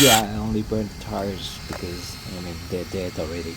Yeah, I only burned the tires because I mean they're dead already.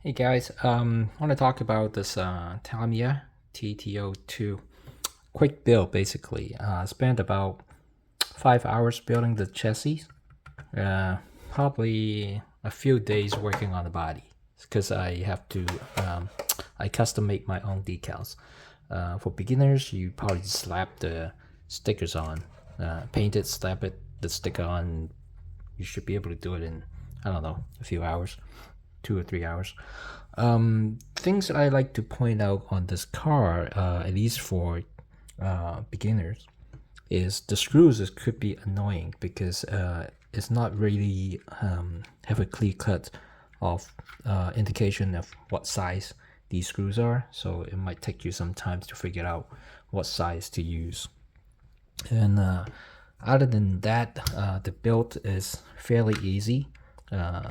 Hey guys, I want to talk about this Tamiya TT02 quick build. Basically, spent about 5 hours building the chassis. Uh, Probably a few days working on the body because I have to I custom make my own decals. For beginners, you probably just slap the stickers on, paint it, slap it, the sticker on. You should be able to do it in, I don't know, a few hours, 2 or 3 hours. Things that I like to point out on this car, at least for beginners, is the screws could be annoying because it's not really have a clear cut of indication of what size these screws are, so it might take you some time to figure out what size to use. And other than that, the build is fairly easy. And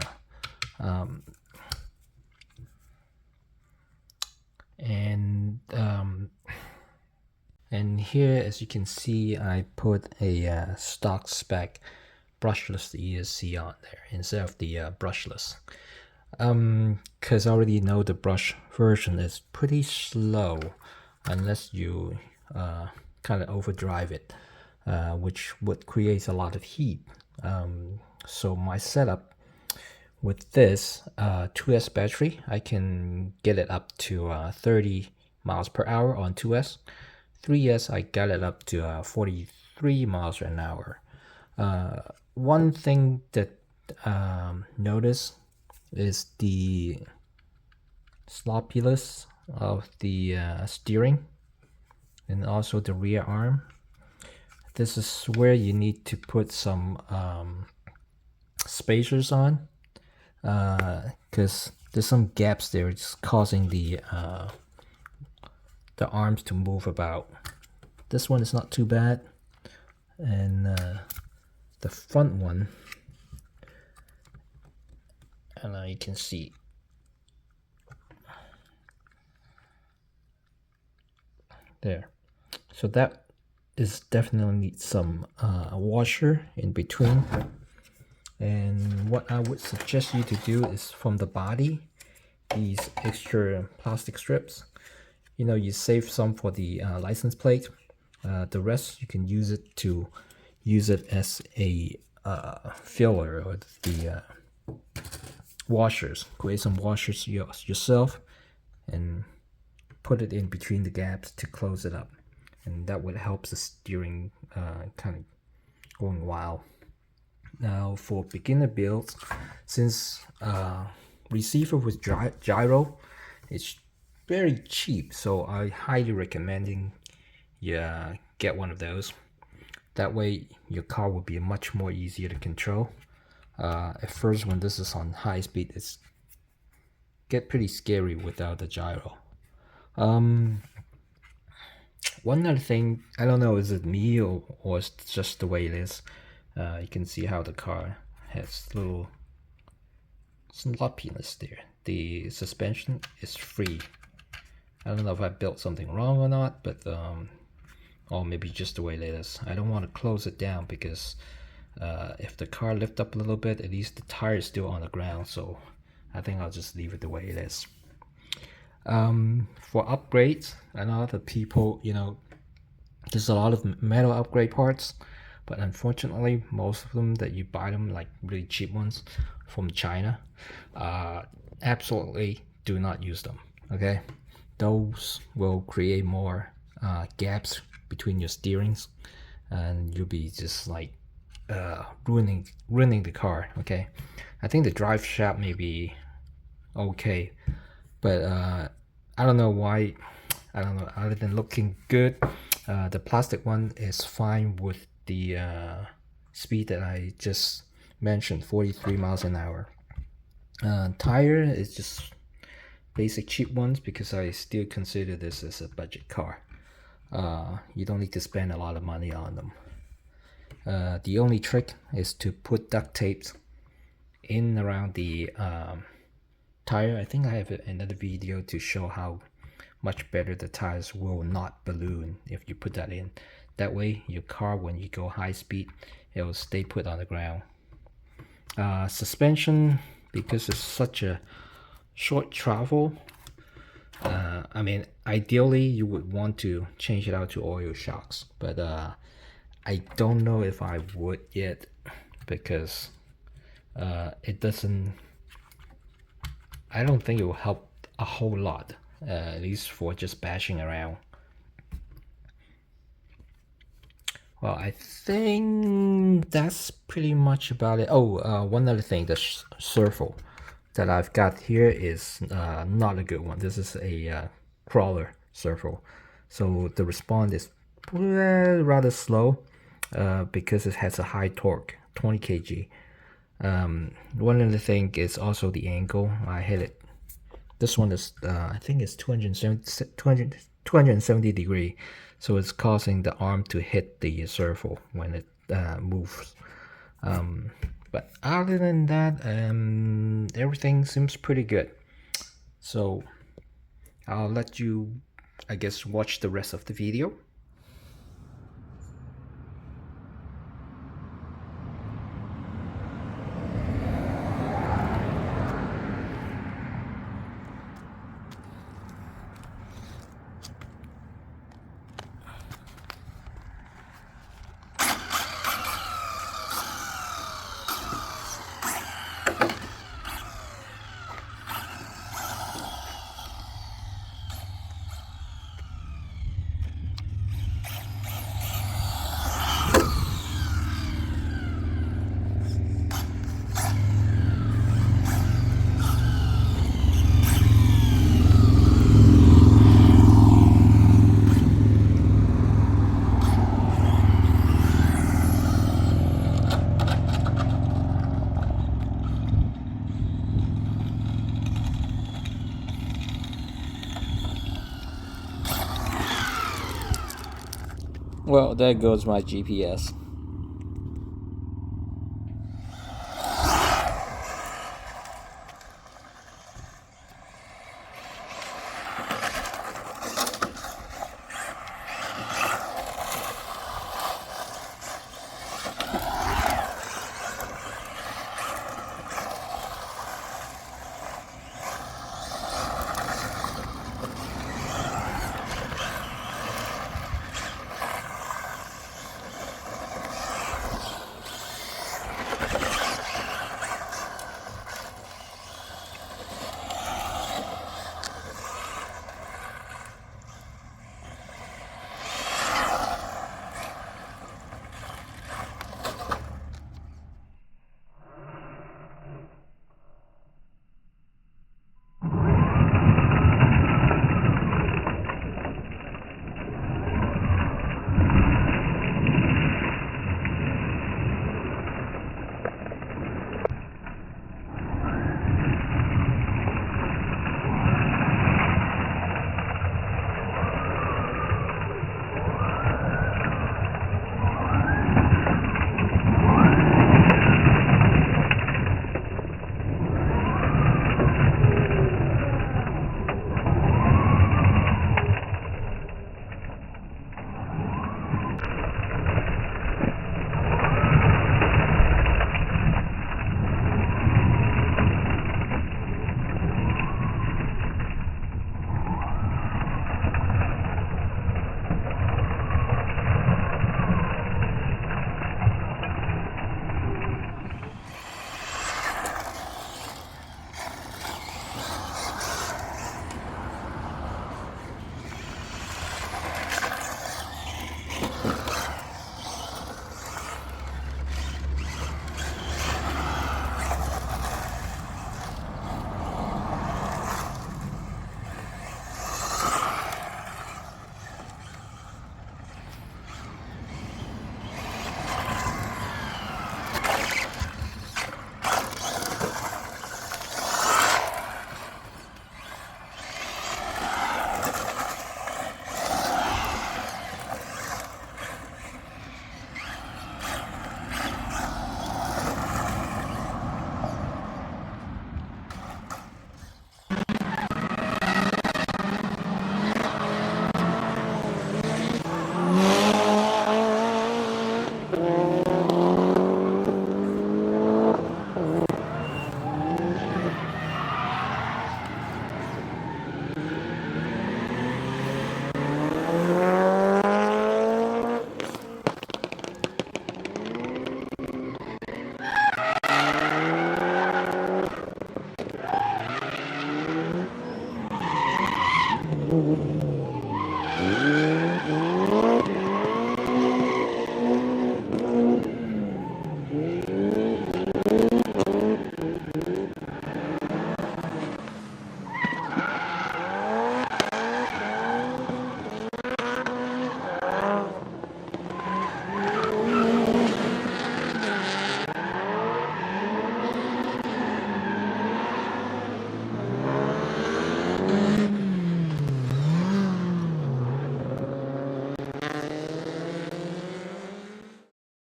and here, as you can see, I put a stock spec brushless ESC on there instead of the brushless. Because I already know the brush version is pretty slow unless you kind of overdrive it, which would create a lot of heat. So my setup with this 2S battery, I can get it up to 30 miles per hour on 2S. 3S, I got it up to 43 miles an hour. One thing that notice is the sloppiness of the steering and also the rear arm. This is where you need to put some spacers on, because there's some gaps there. It's causing the arms to move about. This one is not too bad, and the front one, and you can see there. So that is definitely some washer in between. And what I would suggest you to do is from the body, these extra plastic strips, you save some for the license plate. The rest you can use it as a filler, or the washers. Create some washers yourself and put it in between the gaps to close it up, and that would help the steering kind of going wild. Now for beginner builds, since receiver with gyro is very cheap, so I highly recommending you get one of those. That way your car will be much more easier to control. At first, when this is on high speed, it's get pretty scary without the gyro. One other thing, I don't know, is it me or it's just the way it is. You can see how the car has little sloppiness there. The suspension is free. I don't know if I built something wrong or not, but or maybe just the way it is. I don't want to close it down because if the car lifts up a little bit, at least the tire is still on the ground, so I think I'll just leave it the way it is. For upgrades, I know that people, there's a lot of metal upgrade parts, but unfortunately most of them that you buy them, like really cheap ones from China, absolutely do not use them. Okay, those will create more gaps between your steerings, and you'll be just like ruining the car. Okay, I think the drive shaft may be okay, but I don't know why. I don't know, other than looking good, the plastic one is fine with the speed that I just mentioned, 43 miles an hour. Tire is just basic cheap ones because I still consider this as a budget car. You don't need to spend a lot of money on them. The only trick is to put duct tape in around the tire. I think I have another video to show how much better the tires will not balloon if you put that in. That way your car, when you go high speed, it will stay put on the ground. Suspension, because it's such a short travel, I mean, ideally you would want to change it out to oil shocks, but I don't know if I would yet, because it doesn't, I don't think it will help a whole lot, at least for just bashing around. Well, I think that's pretty much about it. Oh, one other thing, the Servo that I've got here is not a good one. This is a crawler Servo, so the response is rather slow because it has a high torque, 20 kg. One other thing is also the angle. I hit it. This one is I think it's 270 degree, so it's causing the arm to hit the Servo when it moves. But other than that, everything seems pretty good. So I'll let you, I guess, watch the rest of the video. Well, there goes my GPS.